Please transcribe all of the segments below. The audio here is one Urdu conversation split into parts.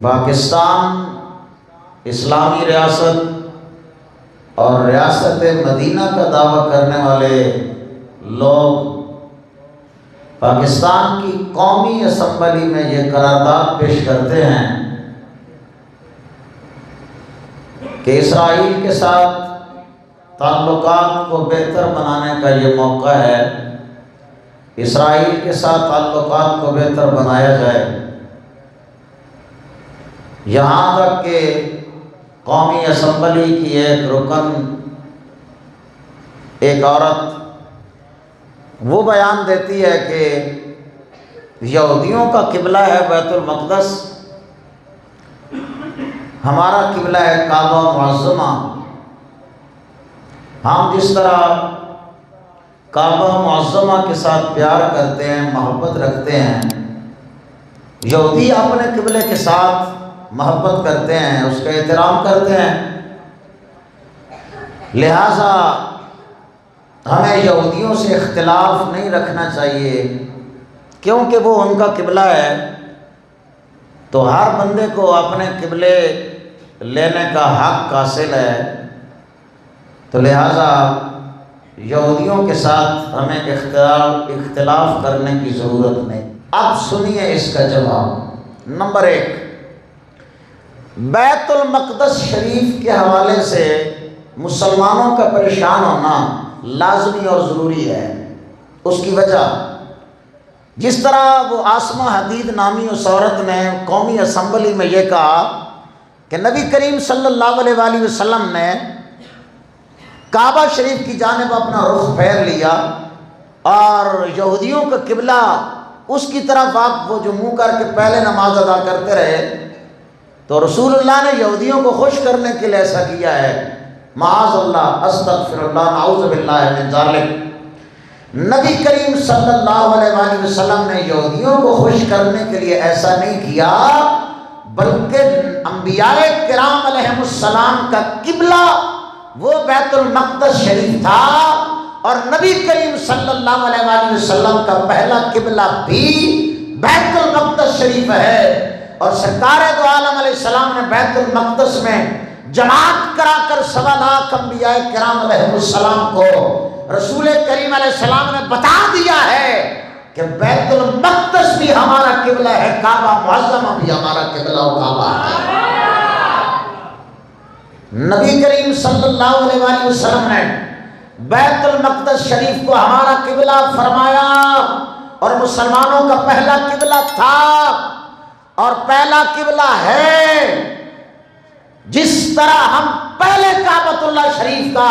پاکستان اسلامی ریاست اور ریاست مدینہ کا دعویٰ کرنے والے لوگ پاکستان کی قومی اسمبلی میں یہ قرارداد پیش کرتے ہیں کہ اسرائیل کے ساتھ تعلقات کو بہتر بنانے کا یہ موقع ہے، اسرائیل کے ساتھ تعلقات کو بہتر بنایا جائے، یہاں تک کہ قومی اسمبلی کی ایک رکن، ایک عورت وہ بیان دیتی ہے کہ یہودیوں کا قبلہ ہے بیت المقدس، ہمارا قبلہ ہے کعبہ معظمہ، ہم جس طرح کعبہ معظمہ کے ساتھ پیار کرتے ہیں، محبت رکھتے ہیں، یہودی اپنے قبلے کے ساتھ محبت کرتے ہیں، اس کا احترام کرتے ہیں، لہٰذا ہمیں یہودیوں سے اختلاف نہیں رکھنا چاہیے کیونکہ وہ ان کا قبلہ ہے، تو ہر بندے کو اپنے قبلے لینے کا حق حاصل ہے، تو لہٰذا یہودیوں کے ساتھ ہمیں اختلاف کرنے کی ضرورت نہیں۔ اب سنیے اس کا جواب۔ نمبر 1، بیت المقدس شریف کے حوالے سے مسلمانوں کا پریشان ہونا لازمی اور ضروری ہے۔ اس کی وجہ، جس طرح وہ آسمہ حدید نامی اس عورت نے قومی اسمبلی میں یہ کہا کہ نبی کریم صلی اللہ علیہ وآلہ وسلم نے کعبہ شریف کی جانب اپنا رخ پھیر لیا اور یہودیوں کا قبلہ اس کی طرف آپ وہ جو منہ کر کے پہلے نماز ادا کرتے رہے، تو رسول اللہ نے یہودیوں کو خوش کرنے کے لیے ایسا کیا ہے۔ معاذ اللہ، استغفر اللہ، نعوذ باللہ من ذالک۔ نبی کریم صلی اللہ علیہ وآلہ وسلم نے یہودیوں کو خوش کرنے کے لیے ایسا نہیں کیا، بلکہ انبیاء کرام علیہم السلام کا قبلہ وہ بیت المقدس شریف تھا، اور نبی کریم صلی اللہ علیہ وآلہ وسلم کا پہلا قبلہ بھی بیت المقدس شریف ہے، اور سرکار دو عالم علیہ السلام نے بیت المقدس میں جماعت کرا کر 1.25 لاکھ انبیاء کرام علیہ السلام کو رسول کریم علیہ السلام نے بتا دیا ہے کہ بیت المقدس بھی ہمارا قبلہ ہے، کعبہ معظمہ بھی ہمارا قبلہ و کعبہ ہے۔ نبی کریم صلی اللہ علیہ وآلہ وسلم نے بیت المقدس شریف کو ہمارا قبلہ فرمایا، اور مسلمانوں کا پہلا قبلہ تھا اور پہلا قبلہ ہے۔ جس طرح ہم پہلے کعبۃ اللہ شریف کا،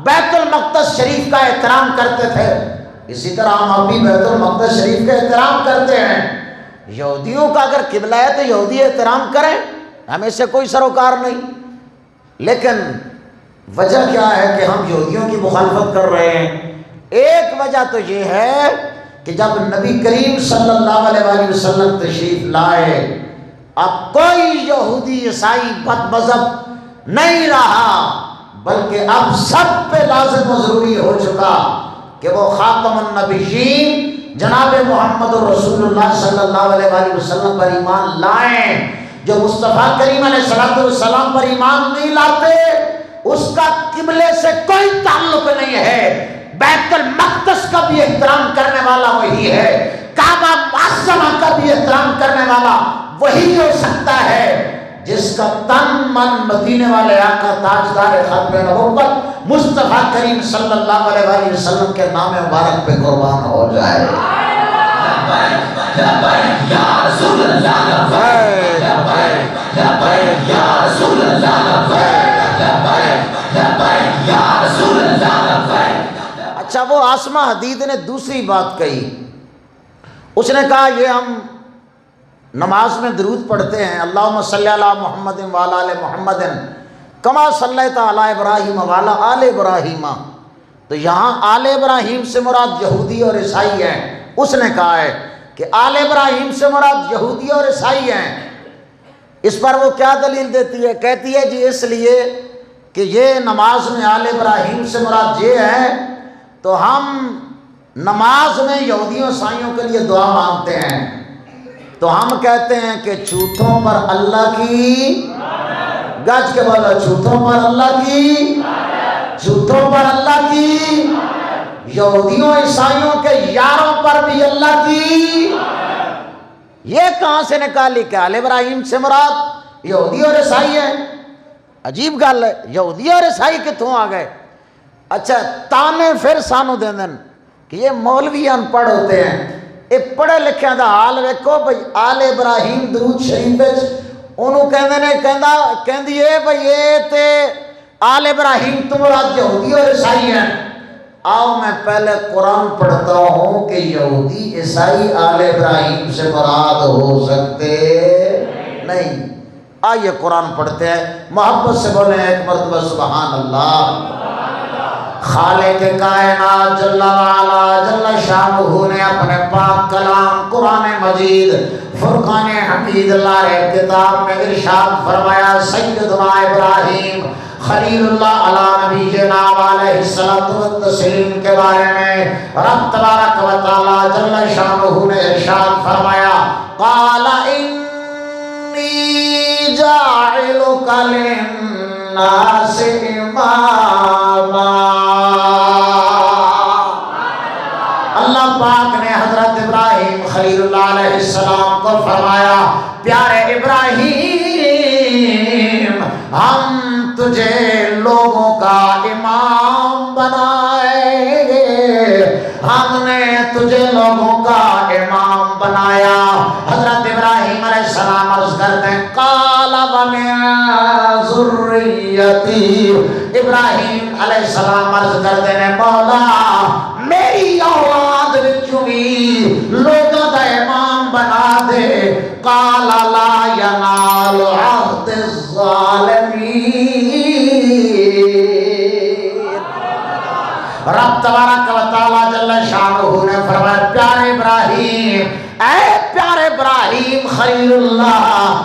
بیت المقدس شریف کا احترام کرتے تھے، اسی طرح ہم ابھی بیت المقدس شریف کا احترام کرتے ہیں۔ یہودیوں کا اگر قبلہ ہے تو یہودی احترام کریں، ہمیں سے کوئی سروکار نہیں، لیکن وجہ کیا ہے کہ ہم یہودیوں کی مخالفت کر رہے ہیں؟ ایک وجہ تو یہ ہے کہ جب نبی کریم صلی اللہ علیہ وآلہ وسلم تشریف لائے، اب کوئی یہودی عیسائی بد مذہب نہیں رہا، بلکہ اب سب پہ لازم و ضروری ہو چکا کہ وہ خاتم النبیین جناب محمد رسول اللہ صلی اللہ علیہ وآلہ وسلم پر ایمان لائیں۔ جو مصطفیٰ کریم علیہ السلام پر ایمان نہیں لاتے، اس کا قبلے سے کوئی تعلق نہیں ہے۔ بیت المقدس کا بھی احترام کرنے والا وہی ہے، کعبہ معظمہ کا بھی احترام کرنے والا وہی ہو سکتا ہے جس کا تن من مدینے والے آقا تاجدار ختم نبوت مصطفیٰ کریم صلی اللہ علیہ وآلہ وسلم کے نام مبارک پہ قربان ہو جائے۔ اچھا، وہ آسمہ حدید نے دوسری بات کہی، اس نے کہا یہ ہم نماز میں درود پڑھتے ہیں، اللہم صلی علی محمد وعلی آل محمد کما صلیت علی ابراہیم وعلی آل ابراہیم، تو یہاں آل ابراہیم سے مراد یہودی اور عیسائی ہیں۔ اس نے کہا ہے کہ آل ابراہیم سے مراد یہودی اور عیسائی ہیں۔ اس پر وہ کیا دلیل دیتی ہے؟ کہتی ہے جی اس لیے کہ یہ نماز میں آل ابراہیم سے مراد یہ ہے، تو ہم نماز میں یہودیوں عیسائیوں کے لیے دعا مانگتے ہیں، تو ہم کہتے ہیں کہ جھوٹوں پر اللہ کی، گج کے بولو، جھوٹوں پر اللہ کی، جھوٹوں پر اللہ کی، یہودیوں عیسائیوں کے یاروں پر بھی اللہ کی۔ یہ کہاں سے نکالی کہ آل ابراہیم سے مراد یہودی اور عیسائی ہے؟ عجیب گل ہے، یہودی اور عیسائی کتوں آ گئے؟ اچھا تانے پھر سانو دین دن کہ یہ مولوی ان پڑھ ہوتے ہیں، یہ پڑھے لکھے دا حال ویکھو بھئی آل ابراہیم درود شریف وچ انہوں کہندی ہے بھئی یہ تے آل ابراہیم تو مراد یہودی اور عیسائی ہیں۔ آؤ میں پہلے قرآن پڑھتا ہوں کہ یہودی عیسائی آل ابراہیم سے مراد ہو سکتے نہیں۔ آئیے قرآن پڑھتے ہیں، محبت سے بولیں ایک مرتبہ سبحان اللہ۔ خالق کائنات جل وعلا جل شانہ نے اپنے پاک کلام قرآن مجید فرقان حمید اللہ کتاب میں ارشاد فرمایا، سیدنا ابراہیم خلیل اللہ علی نبینا علیہ الصلوۃ والتسلیم کے بارے میں رب تبارک و تعالی جل شانہ نے ارشاد فرمایا، قال انی جاعلک للناس اماما۔ اللہ پاک نے حضرت ابراہیم خلیل اللہ علیہ السلام کو فرمایا، پیارے ابراہیم ہم تجھے لوگوں کا امام بنائیں گے، ہم نے تجھے لوگوں کا امام بنایا۔ حضرت ابراہیم علیہ السلام عرض کرتے ہیں، قال ومن ذریتی، ابراہیم علیہ السلام عرض کرتے ہیں مولا میری اولاد وچوں بھی لوگوں کا امام بنا دے۔ قال لا ینال عہد الظالمین۔ رب تبارک و تعالی جل شانہ نے فرمایا، پیارے ابراہیم، اے پیارے ابراہیم خلیل اللہ،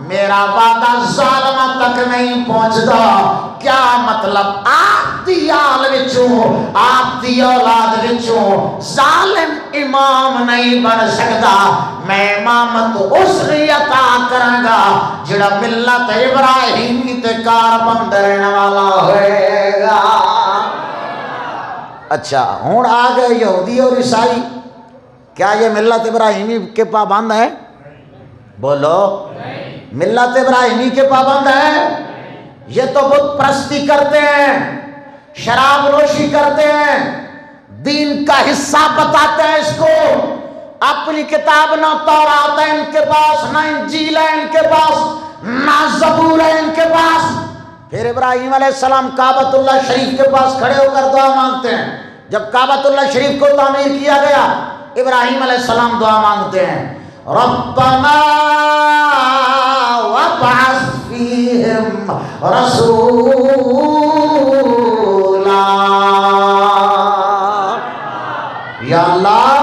میرا وعدہ ظالمہ تک نہیں پہنچتا۔ کیا مطلب؟ آپ دی آل وچوں، آپ دی اولاد وچوں ظالم امام نہیں بن سکتا۔ میں امامت اس لیے عطا کراں گا جڑا ملت ابراہیمی تے کاربند رہن والا ہوئے گا۔ اچھا ہوں آ گئے یہودی اور عیسائی، کیا یہ ملت ابراہیمی کے پابند ہے؟ بولو، ملت ابراہیمی کے پابند ہے؟ یہ تو بت پرستی کرتے ہیں، شراب نوشی کرتے ہیں، دین کا حصہ بتاتے ہیں اس کو۔ اپنی کتاب نہ تورات ہے ان کے پاس، نہ انجیل ہے ان کے پاس، نہ زبور ہے ان کے پاس۔ پھر ابراہیم علیہ السلام کعبۃ اللہ شریف کے پاس کھڑے ہو کر دعا مانگتے ہیں۔ جب کعبۃ اللہ شریف کو تعمیر کیا گیا، ابراہیم علیہ السلام دعا مانگتے ہیں، ربنا وابعث فیہم رسولا، یا اللہ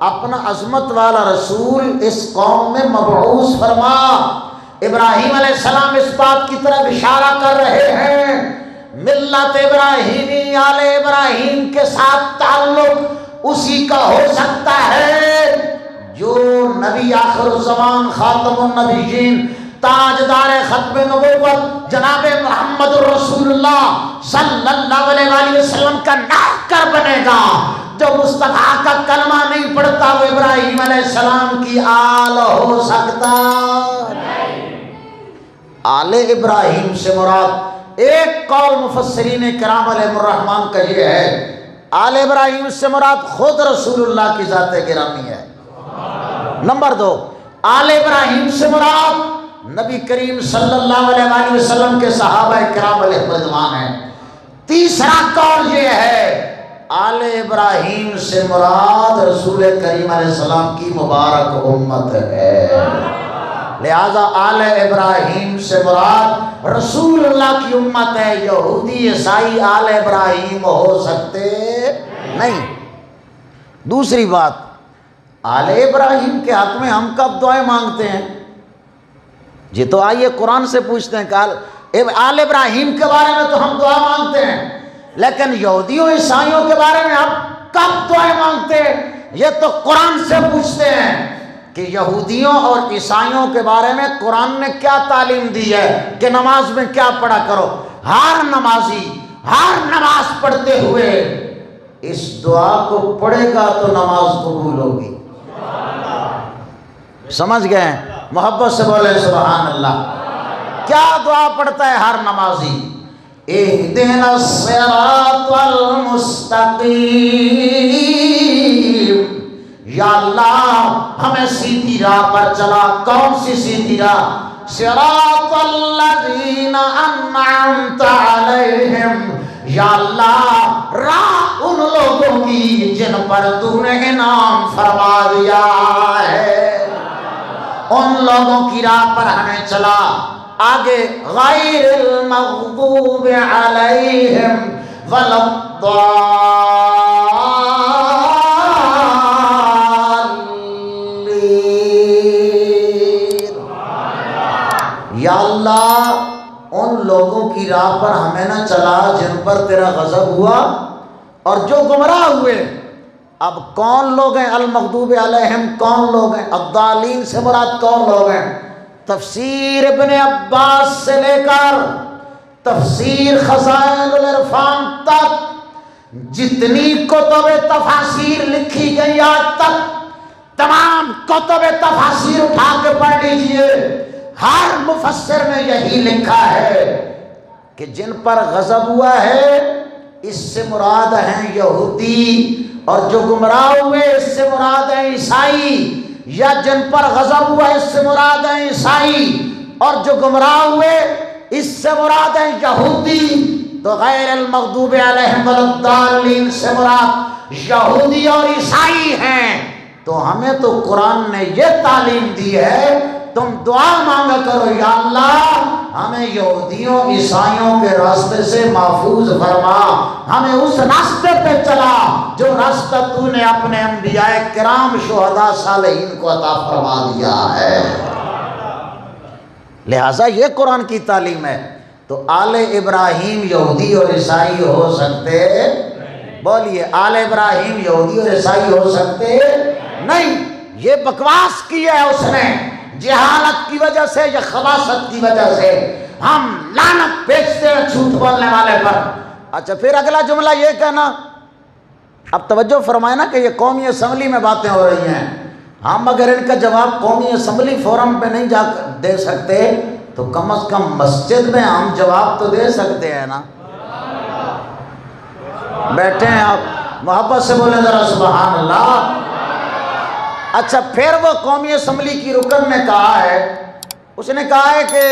اپنا عظمت والا رسول اس قوم میں مبعوث فرما۔ ابراہیم علیہ السلام اس بات کی طرف اشارہ کر رہے ہیں، ملت ابراہیمی آل ابراہیم کے ساتھ تعلق اسی کا ہو سکتا ہے جو نبی آخر الزمان خاتم النبیین تاجدار ختم نبوت جناب محمد رسول اللہ صلی اللہ علیہ وآلہ وسلم کا نوکر بنے گا۔ جو مصطفیٰ کا کلمہ نہیں پڑھتا وہ ابراہیم علیہ السلام کی آل ہو سکتا نہیں۔ آل ابراہیم سے مراد ایک قول مفسرین کرام علیہ الرحمن کا یہ ہے، آل ابراہیم سے مراد خود رسول اللہ کی ذات گرامی ہے۔ نمبر دو، آل ابراہیم سے مراد نبی کریم صلی اللہ علیہ وآلہ وسلم کے صحابہ کرام علیہ رضوان ہیں۔ تیسرا قول یہ ہے، آل ابراہیم سے مراد رسول کریم علیہ السلام کی مبارک امت ہے، لہذا آل ابراہیم سے مراد رسول اللہ کی امت ہے۔ یہودی عیسائی آل ابراہیم ہو سکتے نہیں۔ دوسری بات، آل ابراہیم کے حق میں ہم کب دعائیں مانگتے ہیں؟ جی تو آئیے قرآن سے پوچھتے ہیں کہ آل ابراہیم کے بارے میں تو ہم دعا مانگتے ہیں، لیکن یہودیوں عیسائیوں کے بارے میں ہم کب دعائیں مانگتے ہیں؟ یہ تو قرآن سے پوچھتے ہیں۔ کہ یہودیوں اور عیسائیوں کے بارے میں قرآن نے کیا تعلیم دی ہے کہ نماز میں کیا پڑھا کرو. ہر نمازی ہر نماز پڑھتے ہوئے اس دعا کو پڑھے گا تو نماز قبول ہوگی. سمجھ گئے؟ محبت سے بولے سبحان اللہ. کیا دعا پڑھتا ہے ہر نمازی؟ اہدنا الصراط المستقیم، یا اللہ ہمیں سیدھی راہ پر چلا. کون سی سیدھی راہ؟ صراط الذین انعمت علیہم، یا اللہ راہ ان لوگوں کی جن پر تو نے انعام فرما دیا ہے، ان لوگوں کی راہ پر ہمیں چلا. آگے غیر المغضوب علیہم ولا الضالین، یا اللہ ان لوگوں کی راہ پر ہمیں نہ چلا جن پر تیرا غضب ہوا اور جو گمراہ ہوئے. اب کون لوگ ہیں المغضوب علیہم؟ کون لوگ ہیں؟ الضالین سے مراد کون لوگ ہیں؟ تفسیر ابن عباس سے لے کر تفسیر خزائن العرفان تک جتنی کتب تفاسیر لکھی گئی آج تک تمام کتب تفاسیر اٹھا کے پڑھ لیجئے. ہر مفسر نے یہی لکھا ہے کہ جن پر غضب ہوا ہے اس سے مراد ہیں یہودی، اور جو گمراہ ہوئے اس سے مراد ہیں عیسائی. یا جن پر غضب ہوا اس سے مراد ہیں عیسائی، اور جو گمراہ ہوئے اس سے مراد ہیں یہودی. تو غیر المغضوب علیہم ولا الضالین سے مراد یہودی اور عیسائی ہیں. تو ہمیں تو قرآن نے یہ تعلیم دی ہے تم دعا مانگا کرو، یا اللہ ہمیں یہودیوں عیسائیوں کے راستے سے محفوظ فرما، ہمیں اس راستے پہ چلا جو راستہ تو نے اپنے انبیاء کرام شہداء صالحین کو عطا فرما دیا ہے. لہٰذا یہ قرآن کی تعلیم ہے. تو آل ابراہیم یہودی اور عیسائی ہو سکتے؟ بولیے، آل ابراہیم یہودی اور عیسائی ہو سکتے نہیں. یہ بکواس کی ہے اس نے، جہالت کی وجہ سے یا خباثت کی وجہ سے. ہم لعنت بیچتے ہیں جھوٹ بولنے والے پر. اچھا پھر اگلا جملہ یہ کہنا، اب توجہ فرمائے نا کہ یہ قومی اسمبلی میں باتیں ہو رہی ہیں. ہم اگر ان کا جواب قومی اسمبلی فورم پہ نہیں جا کر دے سکتے تو کم از کم مسجد میں ہم جواب تو دے سکتے ہیں نا. بیٹھے ہیں آپ، محبت سے بولیں ذرا سبحان اللہ. اچھا پھر وہ قومی اسمبلی کی رکن نے کہا ہے، اس نے کہا ہے کہ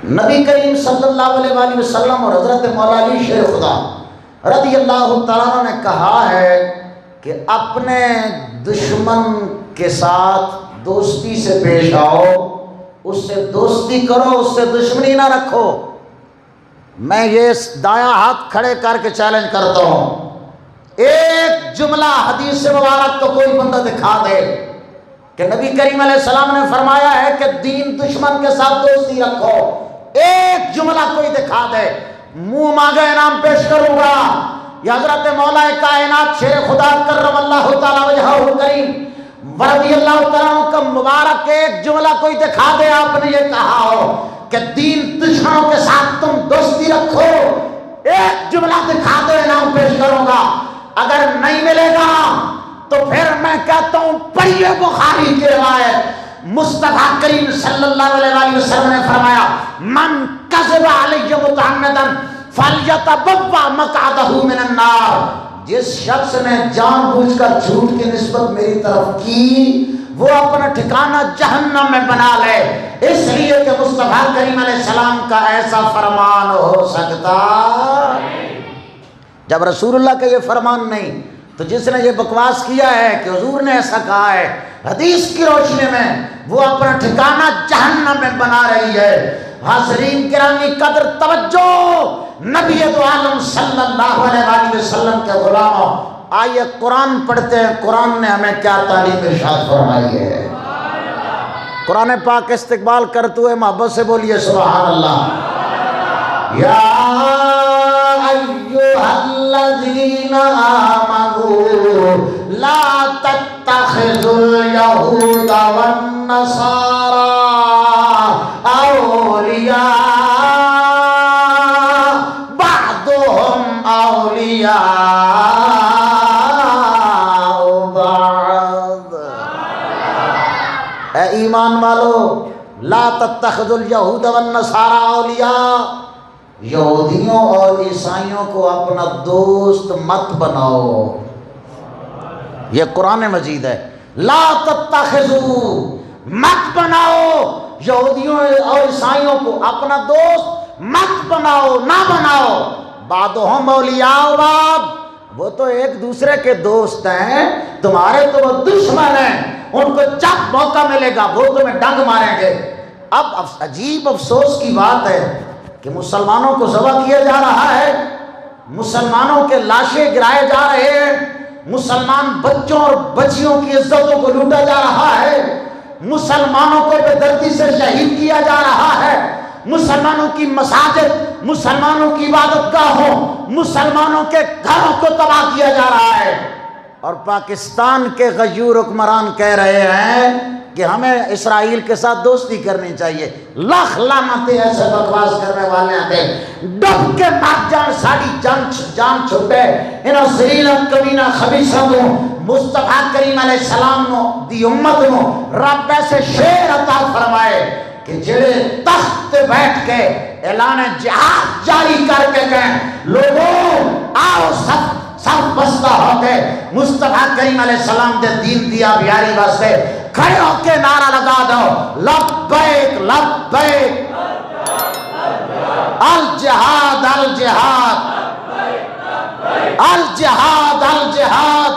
نبی کریم صلی اللہ علیہ وآلہ وسلم اور حضرت مولا علی شیر خدا رضی اللہ تعالیٰ نے کہا ہے کہ اپنے دشمن کے ساتھ دوستی سے پیش آؤ، اس سے دوستی کرو، اس سے دشمنی نہ رکھو. میں یہ دایاں ہاتھ کھڑے کر کے چیلنج کرتا ہوں، ایک جملہ حدیث مبارک کو کوئی بندہ دکھا دے کہ نبی کریم علیہ السلام نے فرمایا ہے کہ دین دشمن کے ساتھ دوستی رکھو. ایک جملہ کوئی دکھا دے، منہ مانگا انعام پیش کروں گا. یا حضرت مولا کائنات شیر خدا کرم اللہ تعالی وجہہ کریم رضی اللہ تعالیٰ کا مبارک ایک جملہ کوئی دکھا دے آپ نے یہ کہا ہو کہ دین دشمنوں کے ساتھ تم دوستی رکھو. ایک جملہ دکھا دے، انعام پیش کروں گا. اگر نہیں ملے گا تو پھر میں کہتا ہوں پڑھیے بخاری کی روایت، مصطفیٰ کریم صلی اللہ علیہ وآلہ وسلم نے فرمایا من کذب علی متعمدا فلیتبوأ مقعدہ من النار. جس شخص نے جان بوجھ کر جھوٹ کی نسبت میری طرف کی وہ اپنا ٹھکانہ جہنم میں بنا لے. اس لیے کہ مصطفیٰ کریم علیہ السلام کا ایسا فرمان ہو سکتا جب رسول اللہ کا یہ فرمان نہیں تو جس نے یہ بکواس کیا ہے کہ حضور نے ایسا کہا ہے حدیث کی روشنی میں وہ اپنا ٹھکانہ جہنم میں بنا رہی ہے. حاضرین گرامی قدر توجہ، نبی دو عالم صلی اللہ علیہ وآلہ وسلم کے غلاموں، آئیے قرآن پڑھتے ہیں. قرآن نے ہمیں کیا تعلیم ارشاد فرمائی ہے. قرآن پاک استقبال کرتے ہوئے محبت سے بولیے سبحان اللہ. یا ایھا الذین آمنوا لا تتخذوا اليهود والنصارى اولیاء بعضهم اولیاء بعض۔ اے ایمان والو، لا تتخذوا الیہود والنصارى اولیاء، یہودیوں اور عیسائیوں کو اپنا دوست مت بناؤ۔ یہ قرآن مجید ہے، لا تتخذوا، مت بناؤ یہودیوں اور عیسائیوں کو اپنا دوست مت بناؤ، نہ بناؤ۔ بعضهم اولیاء بعض، وہ تو ایک دوسرے کے دوست ہیں، تمہارے تو وہ دشمن ہیں، ان کو جب موقع ملے گا وہ تمہیں ڈنگ ماریں گے۔ اب عجیب افسوس کی بات ہے کہ مسلمانوں کو ذبح کیا جا رہا ہے، مسلمانوں کے لاشیں گرائے جا رہے ہیں، مسلمان بچوں اور بچیوں کی عزتوں کو لوٹا جا رہا ہے، مسلمانوں کو بے دردی سے شہید کیا جا رہا ہے، مسلمانوں کی مساجد، مسلمانوں کی عبادت گاہوں، مسلمانوں کے گھروں کو تباہ کیا جا رہا ہے، اور پاکستان کے غیور حکمران کہہ رہے ہیں کہ ہمیں اسرائیل کے ساتھ دوستی کرنی چاہیے۔ لاکھ لعنتیں ایسے بکواس کرنے والے ہیں، ڈب کے مر جان، ساری جان چھوٹے انہوں ذلیل کمینہ خبیثہ نو مصطفیٰ کریم علیہ السلام نو دی امت نو رب ایسے شیر عطا فرمائے کہ جڑے تخت بیٹھ کے اعلان جہاد جاری کر کے کہیں لوگوں آؤ سب بستہ ہو کے مصطفیٰ کریم علیہ السلام دے دین دیا بیاری واسطے کھڑے ہو کے نعرہ لگا دو، لبیک لبیک الجہاد الجہاد الجہاد الجہاد